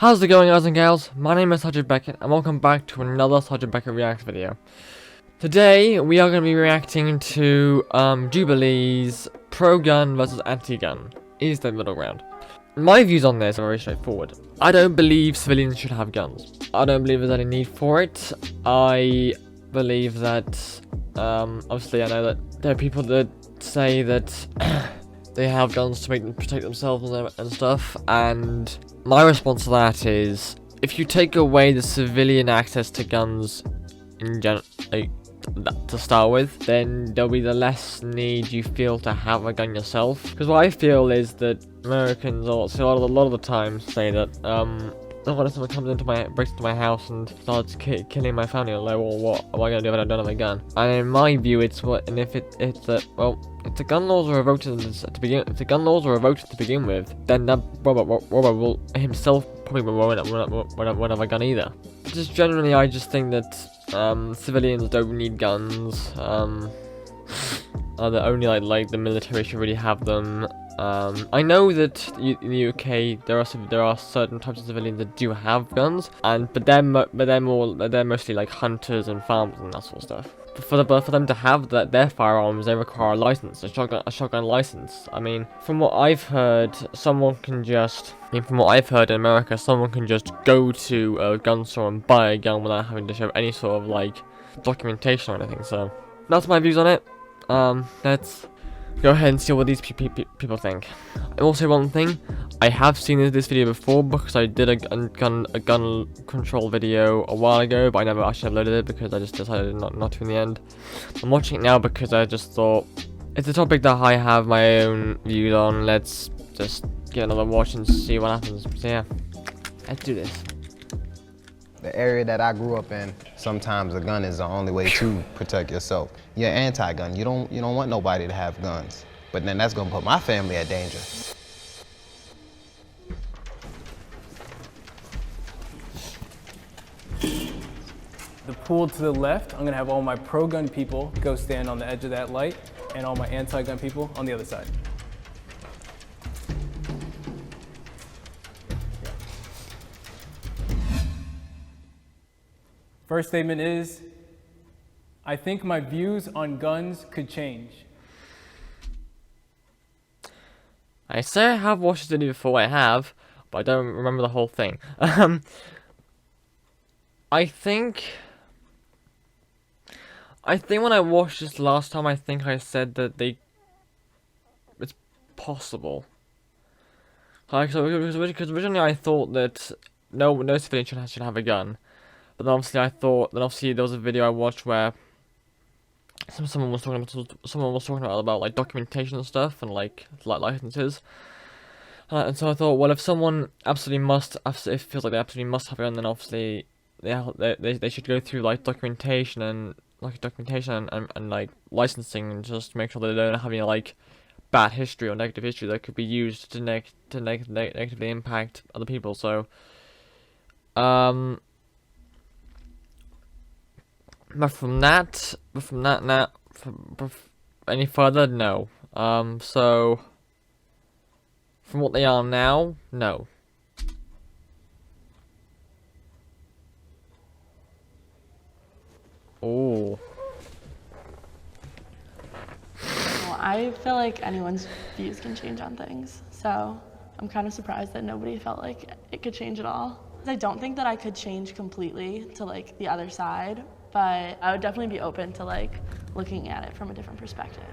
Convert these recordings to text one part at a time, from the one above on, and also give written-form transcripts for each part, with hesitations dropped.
How's it going, guys and gals? My name is Beckett, and welcome back to another Beckett Reacts video. Today, we are going to be reacting to Jubilee's pro-gun versus anti-gun. Is the middle ground. My views on this are very straightforward. I don't believe civilians should have guns. I don't believe there's any need for it. I believe that, obviously I know that there are people that say that they have guns to make them protect themselves and stuff, and my response to that is, if you take away the civilian access to guns in to start with, then there'll be the less need you feel to have a gun yourself. Because what I feel is that Americans, a lot of the time, say that when someone comes breaks into my house and starts killing my family, I'm like, well, what am I gonna do if I don't have a gun? And in my view, if the gun laws were revoked to begin with, then that Robert will himself probably won't have a gun either. Just generally, I just think that civilians don't need guns. That only like the military should really have them. I know that in the UK there are certain types of civilians that do have guns, but they're mostly like hunters and farmers and that sort of stuff. But for them to have their firearms, they require a license, a shotgun license. I mean, from what I've heard, from what I've heard in America, someone can just go to a gun store and buy a gun without having to show any sort of like documentation or anything. So that's my views on it. Let's go ahead and see what these people think. I will say one thing: I have seen this video before because I did a gun control video a while ago, but I never actually uploaded it because I just decided not to in the end. I'm watching it now because I just thought it's a topic that I have my own views on. Let's just get another watch and see what happens. So yeah, let's do this. The area that I grew up in, sometimes a gun is the only way to protect yourself. You're anti-gun. You don't want nobody to have guns. But then that's gonna put my family at danger. The pool to the left, I'm gonna have all my pro-gun people go stand on the edge of that light, and all my anti-gun people on the other side. First statement is, I think my views on guns could change. I say I have watched this video before, I have, but I don't remember the whole thing. I think when I watched this last time, I think I said that it's possible. Like, because originally I thought that no civilian should have a gun. But then obviously there was a video I watched where someone was talking about like documentation and stuff and like licenses. And so I thought, well, if someone it feels like they absolutely must have a gun, then obviously they should go through like documentation and like licensing, and just make sure that they don't have any like bad history or negative history that could be used to negatively impact other people. So But from that any further, no. So from what they are now, no. Oh. Well, I feel like anyone's views can change on things, so I'm kind of surprised that nobody felt like it could change at all. I don't think that I could change completely to like the other side, but I would definitely be open to like looking at it from a different perspective.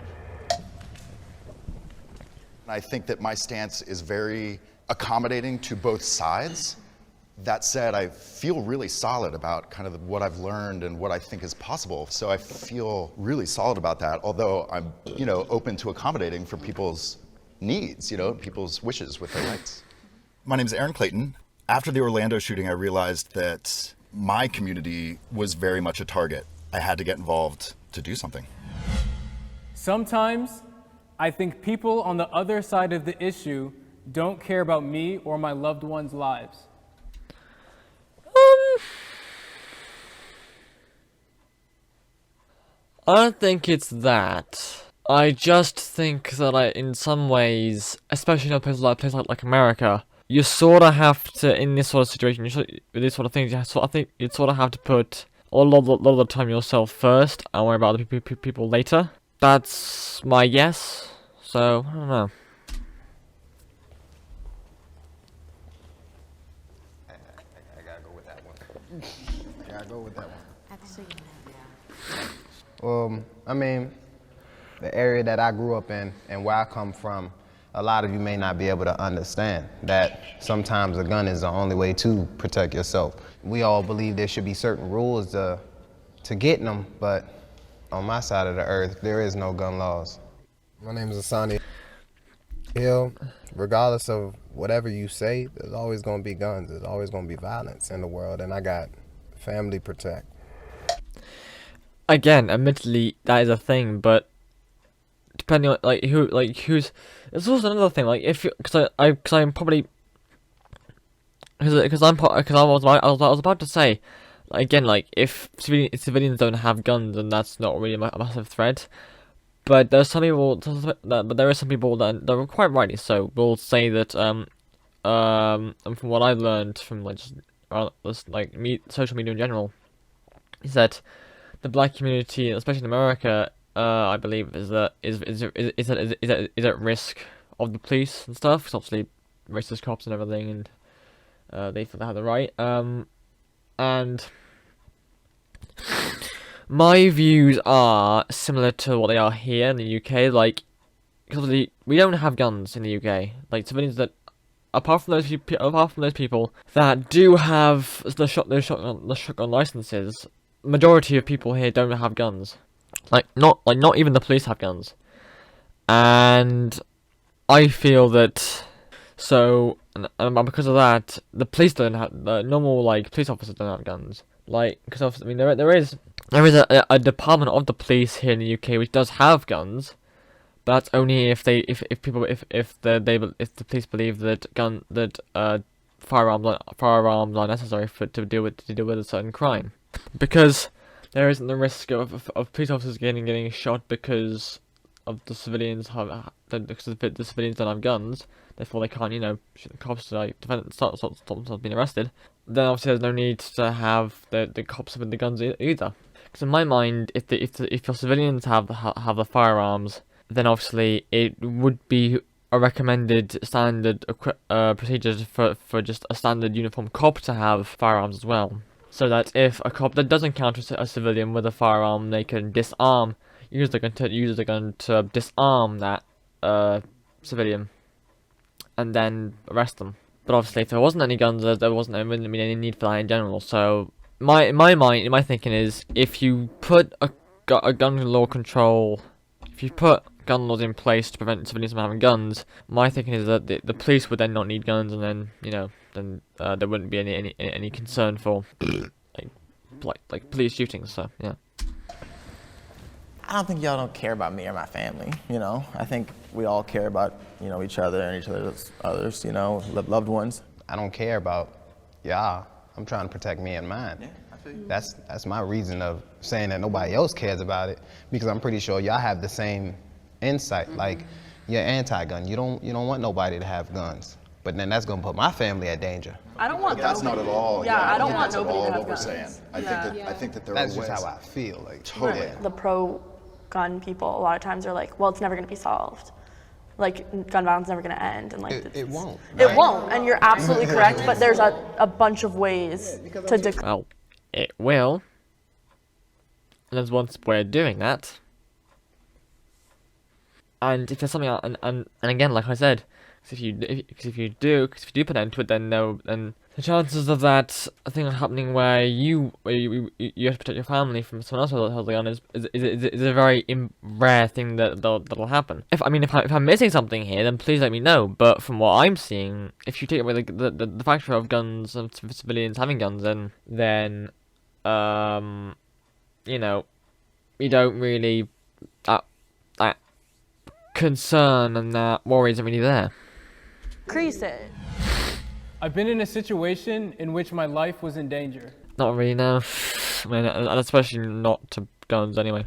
I think that my stance is very accommodating to both sides. That said, I feel really solid about kind of what I've learned and what I think is possible. So I feel really solid about that, although I'm, open to accommodating for people's needs, people's wishes with their rights. My name is Aaron Clayton. After the Orlando shooting, I realized that my community was very much a target. I had to get involved to do something. Sometimes I think people on the other side of the issue don't care about me or my loved ones' lives. I don't think it's that. I just think that in some ways, especially in a place like America, you sort of have to, in this sort of situation, with these sort of things, I think you sort of have to put a lot of the time yourself first and worry about other people later. That's my guess. So, I don't know. I gotta go with that one. I gotta go with that one. I mean, the area that I grew up in and where I come from, a lot of you may not be able to understand that sometimes a gun is the only way to protect yourself. We all believe there should be certain rules to getting them, but on my side of the earth, there is no gun laws. My name is Asani Hill. Regardless of whatever you say, there's always gonna be guns. There's always gonna be violence in the world, and I got family protect. Again, admittedly, that is a thing, but depending on who's. It's also another thing. Like if because I'm probably because I was about to say, like, again, like if civilians don't have guns, then that's not really a massive threat. But there are some people that are quite rightly so will say that and from what I've learned from social media in general, is that the black community, especially in America, I believe, is at risk of the police and stuff. Because obviously, racist cops and everything, and they feel they have the right. And my views are similar to what they are here in the UK. Like, because we don't have guns in the UK. Like civilians that, apart from those people that do have the shotgun licenses, majority of people here don't have guns. Not even the police have guns. And I feel that and because of that, the police don't have, the normal police officers don't have guns. Because I mean there is a department of the police here in the UK which does have guns, but that's only if the police believe that firearms are necessary to deal with a certain crime. Because there isn't the risk of police officers getting shot because of the civilians because the civilians don't have guns, therefore they can't shoot the cops to stop themselves being arrested. Then obviously there's no need to have the cops with the guns either. Because in my mind, if your civilians have the firearms, then obviously it would be a recommended standard procedure for just a standard uniform cop to have firearms as well. So that if a cop that does encounter a civilian with a firearm, they can use the gun to disarm that civilian, and then arrest them. But obviously, if there wasn't any guns, there wouldn't be any need for that in general. So my thinking is, if you put a gun law control, if you put gun laws in place to prevent civilians from having guns, my thinking is that the police would then not need guns, and then there wouldn't be any concern for like police shootings. So yeah. I don't think y'all don't care about me or my family, I think we all care about, each other and each other's others, loved ones. I don't care about y'all. I'm trying to protect me and mine. Yeah, I feel you. That's my reason of saying that nobody else cares about it, because I'm pretty sure y'all have the same insight. Like, you're anti-gun. You don't want nobody to have guns. But then that's gonna put my family at danger. I don't want That's not at all. Yeah, I don't want that's at nobody all to have what we're guns. saying. I think that there That's are ways. just how I feel. Like, Totally. The pro-gun people a lot of times are like, well, it's never going to be solved. Like, gun violence is never going to end. And It won't. It won't, and you're absolutely correct, but there's a bunch of ways to Well, it will. And there's one way of doing that. And if there's something, and again, like I said, if you do put an end to it, then the chances of that thing happening where you have to protect your family from someone else holding on is a very rare thing that'll happen. If I'm missing something here, then please let me know. But from what I'm seeing, if you take away the factor of guns and civilians having guns, then you don't really that concern and that worry isn't really there. increase it. I've been in a situation in which my life was in danger. Not really, no. I mean, and especially not to guns anyway.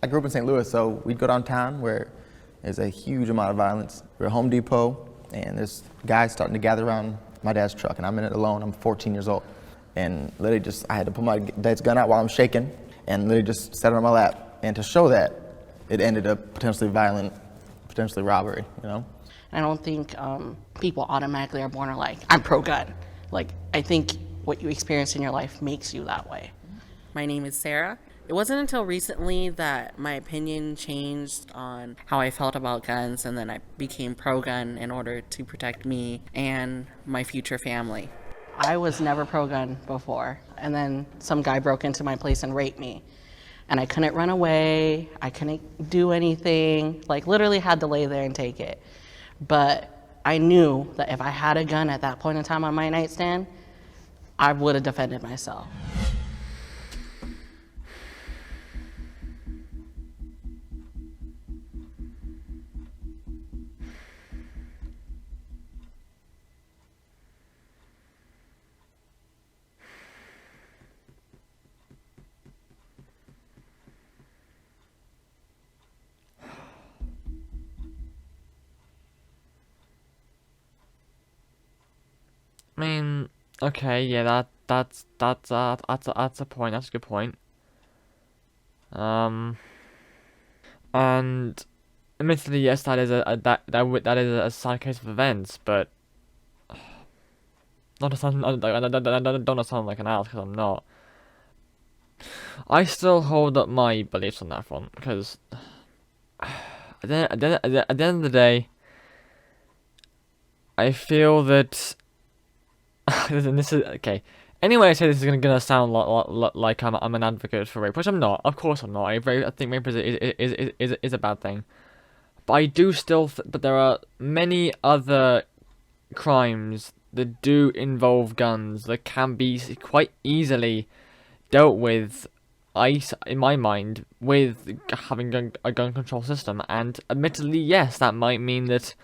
I grew up in St. Louis, so we'd go downtown where there's a huge amount of violence. We're at Home Depot, and there's guys starting to gather around my dad's truck, and I'm in it alone. I'm 14 years old. And literally I had to pull my dad's gun out while I'm shaking, and literally just set it on my lap. And to show that, it ended up potentially violent, potentially robbery, you know? I don't think people automatically are born like, I'm pro-gun. Like, I think what you experience in your life makes you that way. My name is Sarah. It wasn't until recently that my opinion changed on how I felt about guns, and then I became pro-gun in order to protect me and my future family. I was never pro-gun before, and then some guy broke into my place and raped me. And I couldn't run away, I couldn't do anything, like literally had to lay there and take it. But I knew that if I had a gun at that point in time on my nightstand, I would have defended myself. I mean, okay, yeah, that's a point. That's a good point. And admittedly, yes, that is that is a sad case of events, but not to sound, I don't sound like an ass, because I'm not. I still hold up my beliefs on that front, because at the end of the day, I feel that. And this is okay. Anyway, I say this is gonna sound like I'm an advocate for rape, which I'm not. Of course, I'm not. I think rape is a bad thing, but I do still. But there are many other crimes that do involve guns that can be quite easily dealt with. In my mind, with having a gun control system, and admittedly, yes, that might mean that.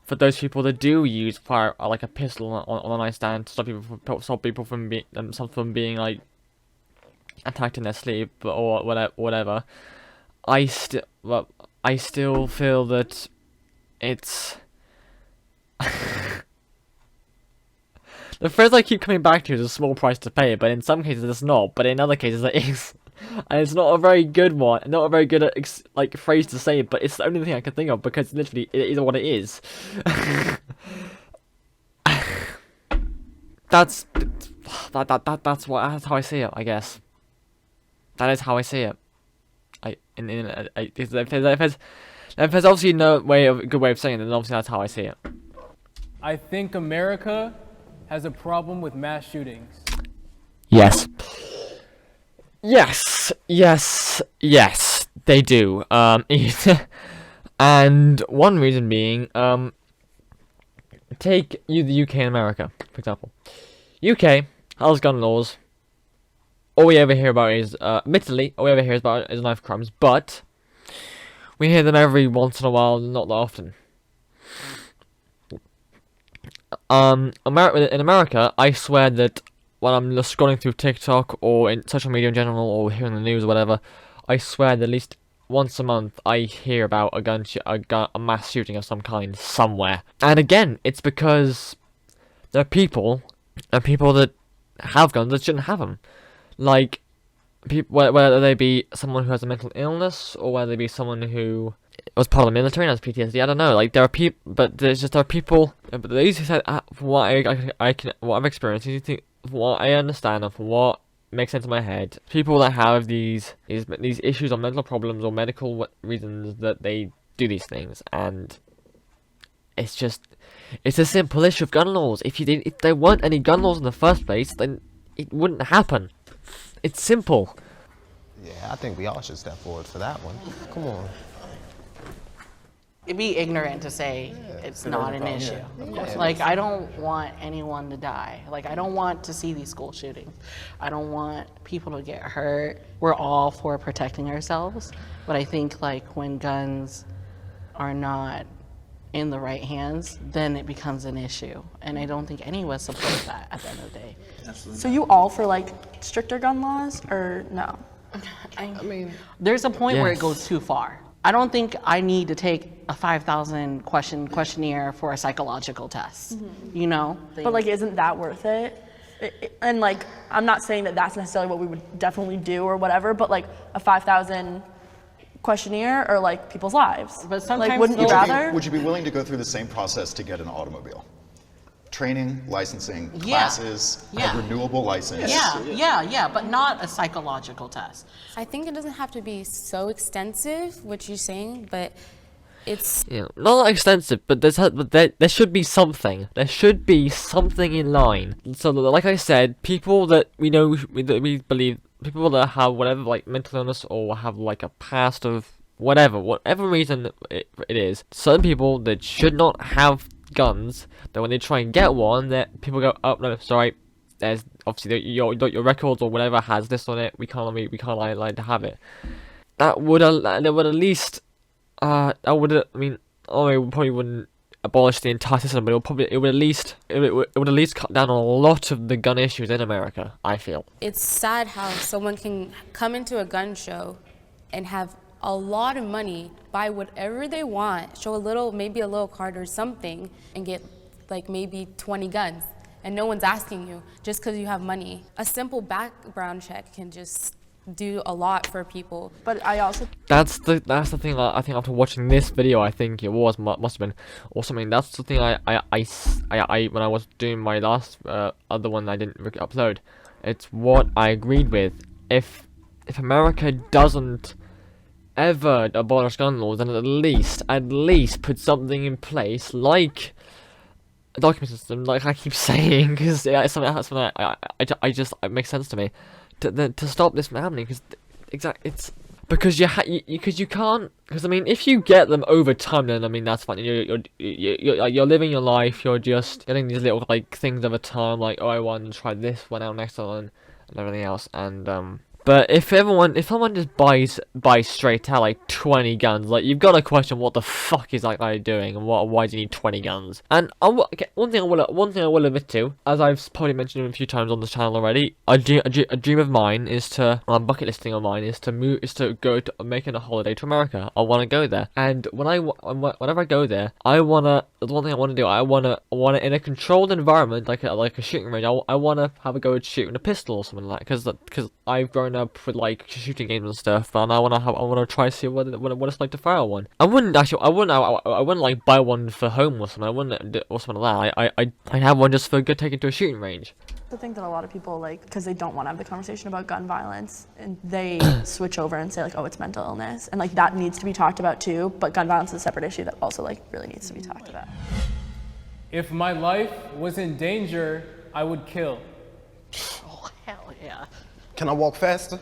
For those people that do use fire, like a pistol on a nightstand to stop people from being like attacked in their sleep or whatever, I still feel that it's the phrase I keep coming back to is a small price to pay, but in some cases it's not, but in other cases it is. And it's not a very good one, not a very good like phrase to say, but it's the only thing I can think of because literally it is what it is. That's how I see it, I guess. That is how I see it. If there's obviously no good way of saying it, then obviously that's how I see it. I think America has a problem with mass shootings. Yes. Yes, they do. And one reason being, take the UK and America, for example. UK has gun laws. All we ever hear about is, admittedly, all we ever hear about is knife crimes, but we hear them every once in a while, not that often. In America, I swear that when I'm just scrolling through TikTok or in social media in general or hearing the news or whatever, I swear that at least once a month I hear about a mass shooting of some kind somewhere. And again, it's because there are people that have guns that shouldn't have them. Like, whether they be someone who has a mental illness or whether they be someone who was part of the military and has PTSD, I don't know. Like, there are people, but there are people. But they usually said, from what what I've experienced, from what I understand and from what makes sense in my head, people that have these issues or mental problems or medical reasons that they do these things, and it's a simple issue of gun laws. If there weren't any gun laws in the first place, then it wouldn't happen. It's simple. Yeah, I think we all should step forward for that one. Come on. It'd be ignorant to say it's not an issue. Like, I don't want anyone to die. Like, I don't want to see these school shootings. I don't want people to get hurt. We're all for protecting ourselves, but I think like when guns are not in the right hands, then it becomes an issue. And I don't think any of us support that at the end of the day. So you all for like stricter gun laws or no? I mean, There's a point where it Yes. goes too far. I don't think I need to take a 5,000 question questionnaire for a psychological test. You know? But like, isn't that worth it? And like, I'm not saying that that's necessarily what we would definitely do or whatever, but like a 5,000 questionnaire or like people's lives. But sometimes like, wouldn't you those- rather? Would you be willing to go through the same process to get an automobile? Training, licensing, Yeah. classes, Yeah. a renewable license. Yeah, but not a psychological test. I think it doesn't have to be so extensive, what you're saying, but it's Yeah, not that extensive, but there should be something. There should be something in line. So, like I said, people that we know, that we believe, people that have whatever, like, mental illness or have, like, a past of whatever reason it is, certain people that should not have guns, that when they try and get one, that people go, oh, no, sorry, there's, obviously, your records or whatever has this on it, we can't like to have it. That would at least, I mean, it probably wouldn't abolish the entire system, but it would at least cut down on a lot of the gun issues in America, I feel. it's sad how someone can come into a gun show and have a lot of money, buy whatever they want, show maybe a little card or something, and get like maybe 20 guns, and no one's asking you just because you have money. A simple background check can just do a lot for people. But I also That's the thing. I think after watching this video, I think it must have been or something. That's the thing. I when I was doing my last other one, I didn't upload. It's what I agreed with. If America doesn't ever abolish gun laws, then at least put something in place like a document system, like I keep saying, because it's something I just it makes sense to me. To stop this from happening, because it's because you can't, because I mean, if you get them over time, then I mean that's fine. You're living your life. You're just getting these little like things over time, like, oh, I want to try this one out next one and everything else. And but if someone just buys straight out like 20 guns, like, you've got to question what the fuck is that guy doing, and why do you need 20 guns? And one thing I will admit to, as I've probably mentioned a few times on this channel already, a dream of mine is to, a bucket listing of mine is to making a holiday to America. I want to go there, and whenever I go there, the one thing I want to do, I want to in a controlled environment, like a shooting range. I want to have a go at shooting a pistol or something like, because I've grown up with like shooting games and stuff, and I want to try to see what it's like to fire one. I wouldn't like buy one for home or something. Or something like that. I'd have one just for good taking to a shooting range. I think that a lot of people, like, because they don't want to have the conversation about gun violence, and they switch over and say like, oh, it's mental illness, and like that needs to be talked about too. But gun violence is a separate issue that also like really needs to be talked about. If my life was in danger, I would kill. Oh, hell yeah. can I walk faster?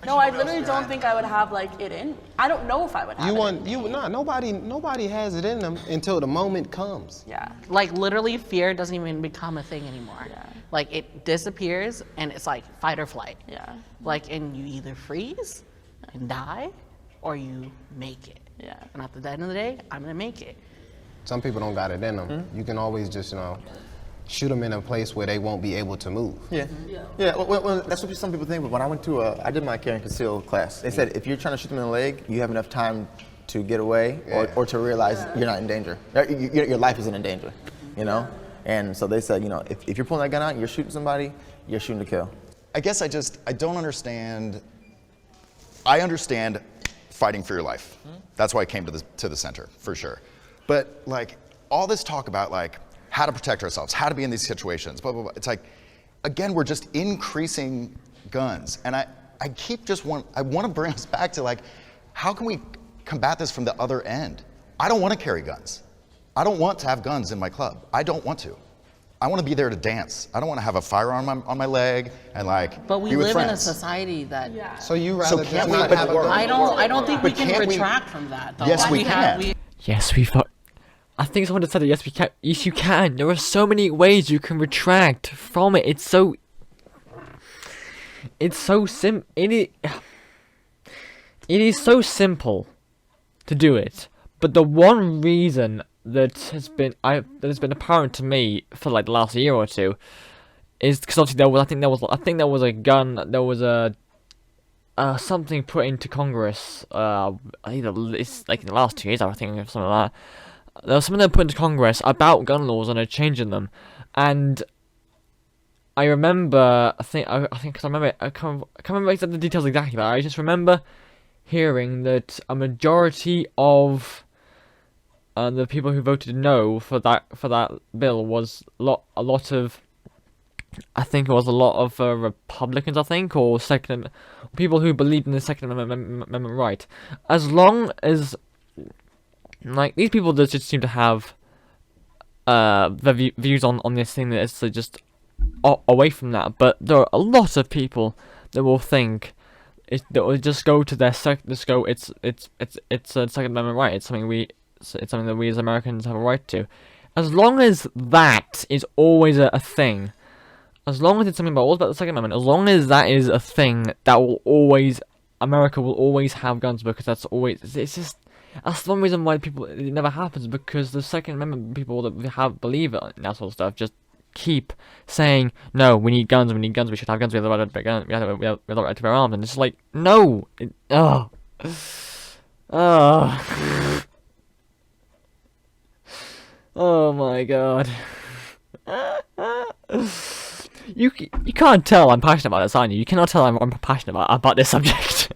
No, I literally don't think I would have like it in. I don't know if I would have Nobody has it in them until the moment comes. Yeah. Like, literally, fear doesn't even become a thing anymore. Yeah. Like, it disappears, and it's like fight or flight. Yeah. Like, and you either freeze and die, or you make it. Yeah. And at the end of the day, I'm gonna make it. Some people don't got it in them. You can always just, shoot them in a place where they won't be able to move. Yeah. Well, that's what some people think. But when I went to I did my carry and conceal class. They said if you're trying to shoot them in the leg, you have enough time to get away or to realize you're not in danger. Your life isn't in danger, And so they said, if you're pulling that gun out and you're shooting somebody, you're shooting to kill. I guess I don't understand. I understand fighting for your life. That's why I came to the center, for sure. But like all this talk about like how to protect ourselves, how to be in these situations, blah, blah, blah. It's like, again, we're just increasing guns. And I want to bring us back to like, how can we combat this from the other end? I don't want to carry guns. I don't want to have guns in my club. I don't want to. I want to be there to dance. I don't want to have a firearm on my leg and like But we be with live in a friends. society that. So you rather can't just we not put have the a word- gun? I don't think we But can can't we- retract from that, though. Yes, we have- can. Yes, I think someone just said it. Yes, we can. Yes, you can. There are so many ways you can retract from it. It is so simple to do it. But the one reason that has been apparent to me for like the last year or two is because obviously I think there was a gun, there was a something put into Congress, either it's like in the last 2 years, I think, or something like that. There was something that put into Congress about gun laws and changing them, and I remember, I can't remember exactly the details exactly, but I just remember hearing that a majority of the people who voted no for that bill was a lot of. I think it was a lot of Republicans, I think, or people who believed in the Second Amendment right. As long as, like, these people just seem to have the views on this thing that is just away from that. But there are a lot of people that will think that will just go to their it's a Second Amendment right. It's something that we as Americans have a right to. As long as that is always a thing. As long as it's something about the Second Amendment, as long as that is a thing, America will always have guns, because that's one reason why it never happens, because the Second Amendment people that believe in that sort of stuff just keep saying, no, we need guns, we should have guns, we have the right to bear guns, we have the right to bear arms, and it's like, no, oh my god. You can't tell I'm passionate about this, aren't you? You cannot tell I'm passionate about this subject.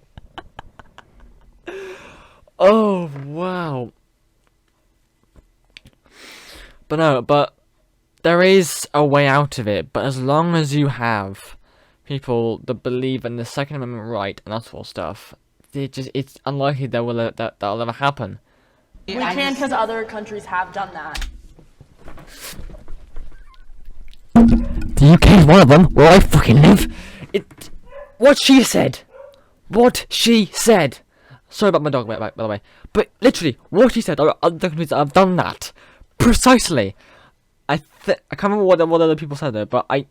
Oh, wow. But there is a way out of it, but as long as you have people that believe in the Second Amendment right and that sort of stuff, it's unlikely that'll ever happen. We can, because other countries have done that. The UK is one of them, where I fucking live. What she said. Sorry about my dog, by the way. But literally, what she said, other countries have done that. Precisely. I can't remember what other people said there, but Yeah,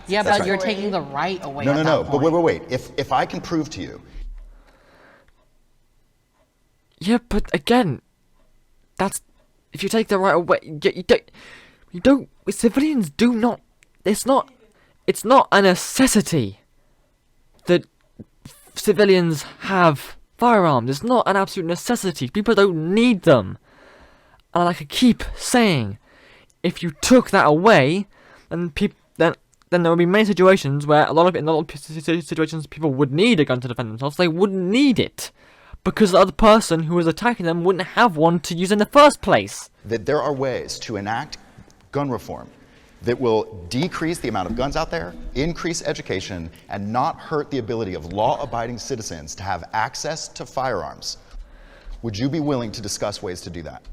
That's but right. you're taking the right away. No. But wait. If I can prove to you. Yeah, but again, if you take the right away, you don't. Civilians do not. It's not a necessity that civilians have firearms. It's not an absolute necessity. People don't need them. And like I keep saying, if you took that away, then there would be many situations where in a lot of situations people would need a gun to defend themselves. They wouldn't need it because the other person who was attacking them wouldn't have one to use in the first place. That there are ways to enact gun reform that will decrease the amount of guns out there, increase education, and not hurt the ability of law-abiding citizens to have access to firearms. Would you be willing to discuss ways to do that?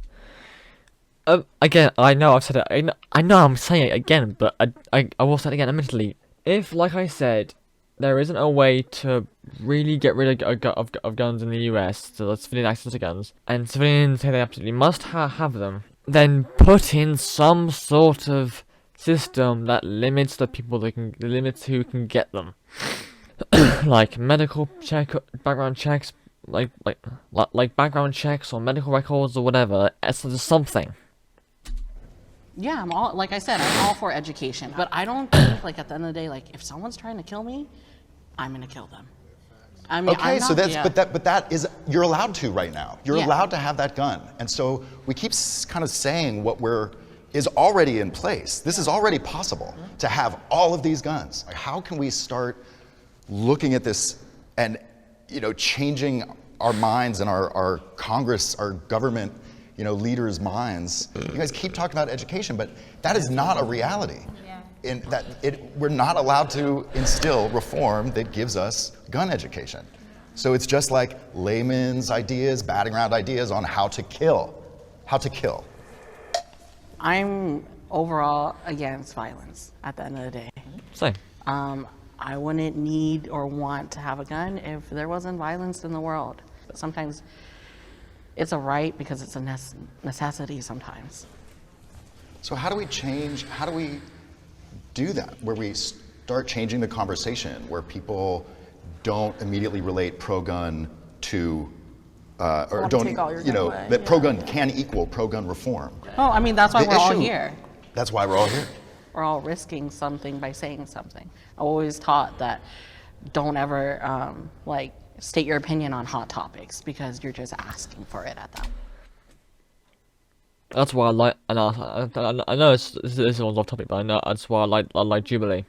Again, I know I've said it. I know I'm saying it again, but I will say it again. Admittedly, if, like I said, there isn't a way to really get rid of guns in the US, so that's civilian access to guns, and civilians say they absolutely must have them, then put in some sort of system that limits limits who can get them, like medical background checks, like background checks or medical records or whatever. It's something. Yeah, I'm all for education, but I don't think, like, at the end of the day, like, if someone's trying to kill me, I'm gonna kill them. I mean, Okay, so but that is, you're allowed to right now. You're allowed to have that gun, and so we keep kind of saying what is already in place. This is already possible to have all of these guns. Like, how can we start looking at this and changing our minds and our Congress, our government, leaders' minds? You guys keep talking about education, but that is not a reality. In that we're not allowed to instill reform that gives us gun education. So it's just like layman's ideas, batting around ideas on how to kill. I'm overall against violence at the end of the day. Same. I wouldn't need or want to have a gun if there wasn't violence in the world. Sometimes it's a right because it's a necessity sometimes. So how do we do that, where we start changing the conversation, where people don't immediately relate pro-gun to, or don't, that pro-gun can equal pro-gun reform? Oh, I mean, that's why The we're all issue- here. That's why we're all here. we're all risking something by saying something. I always taught that don't ever like state your opinion on hot topics because you're just asking for it at that point. That's why I like, and I know this one's off topic, but I know that's why I like Jubilee,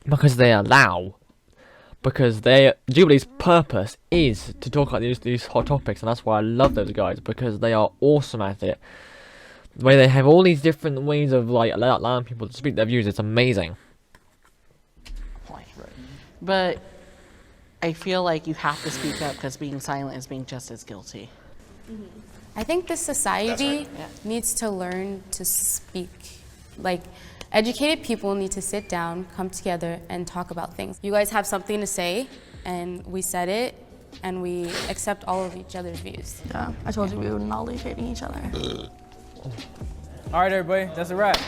because they allow, because Jubilee's purpose is to talk about these hot topics, and that's why I love those guys, because they are awesome at it. The way they have all these different ways of like allowing people to speak their views, it's amazing. But I feel like you have to speak up because being silent is being just as guilty. I think the society needs to learn to speak. Like, educated people need to sit down, come together, and talk about things. You guys have something to say, and we said it, and we accept all of each other's views. Yeah, I told you we wouldn't all be hating each other. All right, everybody, that's a wrap.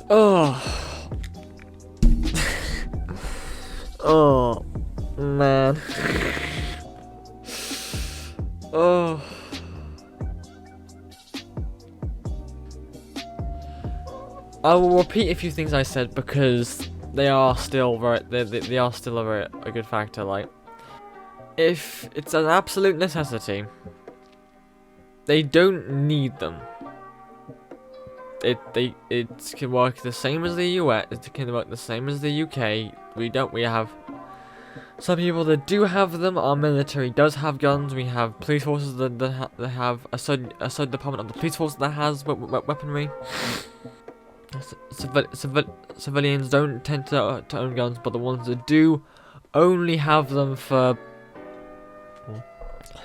Oh. Oh, man. Oh. I will repeat a few things I said because they are still they are still a good factor. Like, if it's an absolute necessity, they don't need them. It can work the same as the US. It can work the same as the UK. We have some people that do have them. Our military does have guns. We have police forces that have a certain department of the police force that has weaponry. Civilians don't tend to own guns, but the ones that do only have them for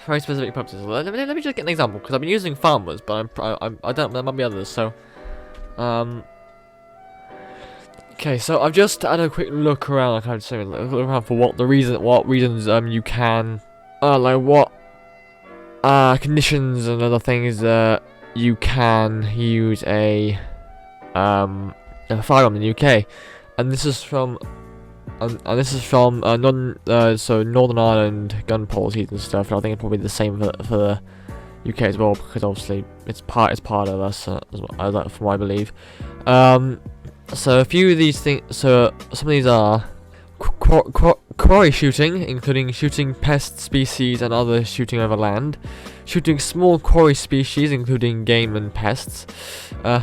very specific purposes. Let me just get an example, because I've been using farmers, but I don't. There might be others. So, okay. So I've just had a quick look around. I kind of say look around for what reasons you can like what conditions and other things you can use a firearm in the UK, and this is from Northern Ireland gun policies and stuff. And I think it's probably the same for the UK as well, because obviously it's part of us as well, from what I believe. So a few of these things. So some of these are quarry shooting, including shooting pest species and other shooting over land, shooting small quarry species, including game and pests,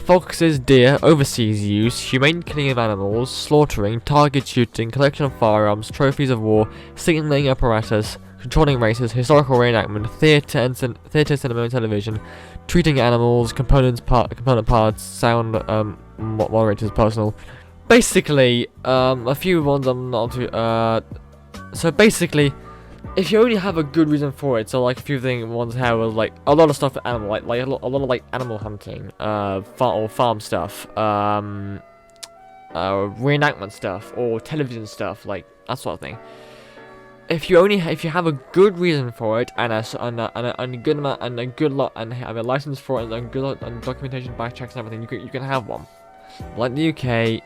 foxes, deer, overseas use, humane killing of animals, slaughtering, target shooting, collection of firearms, trophies of war, signaling apparatus, controlling races, historical reenactment, theatre, cinema, and television, treating animals, component parts, sound, moderators, personal. Basically, a few ones I'm not too. So basically, if you only have a good reason for it, so like a few things ones have was like a lot of stuff with animal, like a lot of like animal hunting, farm stuff, reenactment stuff, or television stuff, like that sort of thing. If you have a good reason for it, and a good amount, and a good lot, and have a license for it, and good and documentation, back checks, and everything, you can have one. Like the UK,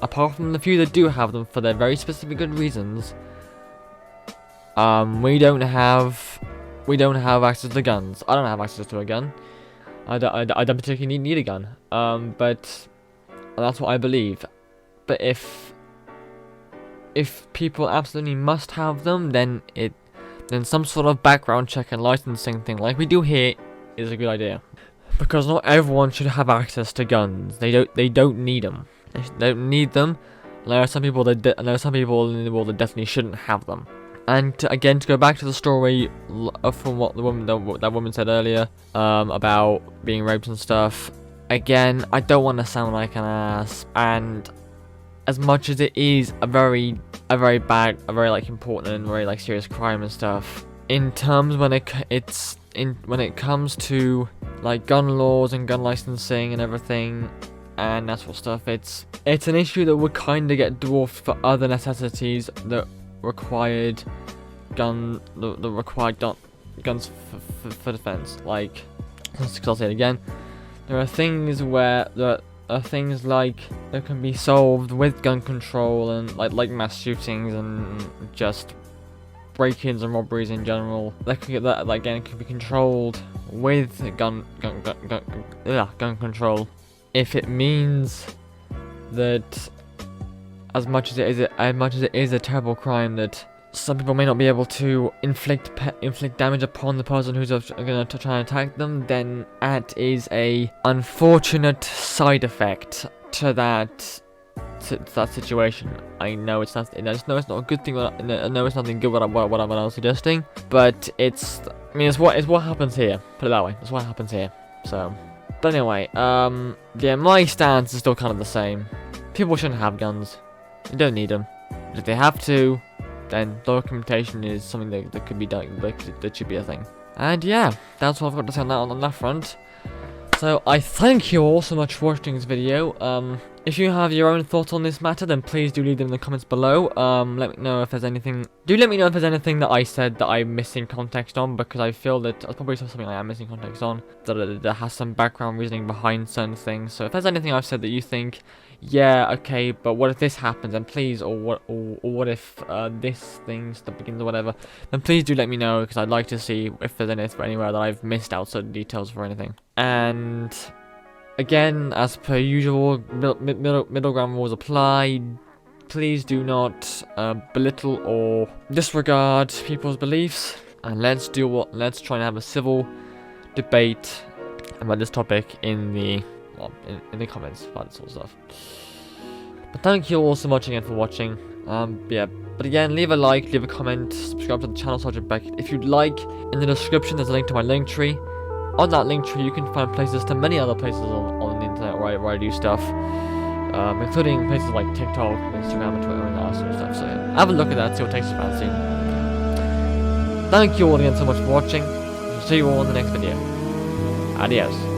apart from the few that do have them for their very specific good reasons, we don't have access to guns. I don't have access to a gun. I don't particularly need a gun. But that's what I believe. But if people absolutely must have them, then some sort of background check and licensing thing, like we do here, is a good idea. Because not everyone should have access to guns. They don't need them. They don't need them. There are some people in the world that definitely shouldn't have them. And again, to go back to the story from what that woman said earlier, about being raped and stuff. Again, I don't want to sound like an ass, and as much as it is a very like important and very like serious crime and stuff, in terms when it comes to like gun laws and gun licensing and everything and that sort of stuff, it's an issue that would kind of get dwarfed for other necessities that required guns for defense. Like, I'll say it again, there are things like that can be solved with gun control and like mass shootings and just break-ins and robberies in general, that again can be controlled with gun control. If it means that as much as it is a terrible crime that some people may not be able to inflict damage upon the person who's going to try and attack them, then that is a unfortunate side effect to that situation. I know it's not. I know it's not a good thing. I know it's nothing good. What I was suggesting, but it's what happens here. Put it that way. It's what happens here. So, but anyway, yeah, my stance is still kind of the same. People shouldn't have guns. You don't need them. But if they have to, then documentation is something that could be done. That should be a thing. And yeah, that's what I've got to say on that front. So I thank you all so much for watching this video. If you have your own thoughts on this matter, then please do leave them in the comments below. Let me know if there's anything. Do let me know if there's anything that I said that I'm missing context on, because I feel that there's probably something I am missing context on that has some background reasoning behind certain things. So if there's anything I've said that you think, yeah, okay, but what if this happens, and please, or what if this thing begins or whatever, then please do let me know, because I'd like to see if there's anywhere that I've missed out certain details for anything. And again, as per usual, middle ground rules apply. Please do not belittle or disregard people's beliefs, and let's try and have a civil debate about this topic in the comments, about this sort of stuff. But thank you all so much again for watching. Yeah, but again, leave a like, leave a comment, subscribe to the channel, Sergeant Beckett. If you'd like, in the description there's a link to my link tree. On that link tree, you can find places to many other places on the internet where I do stuff, including places like TikTok, Instagram, and Twitter, and that sort of stuff. So yeah, have a look at that, see what takes you fancy. Thank you all again so much for watching. See you all in the next video. Adios.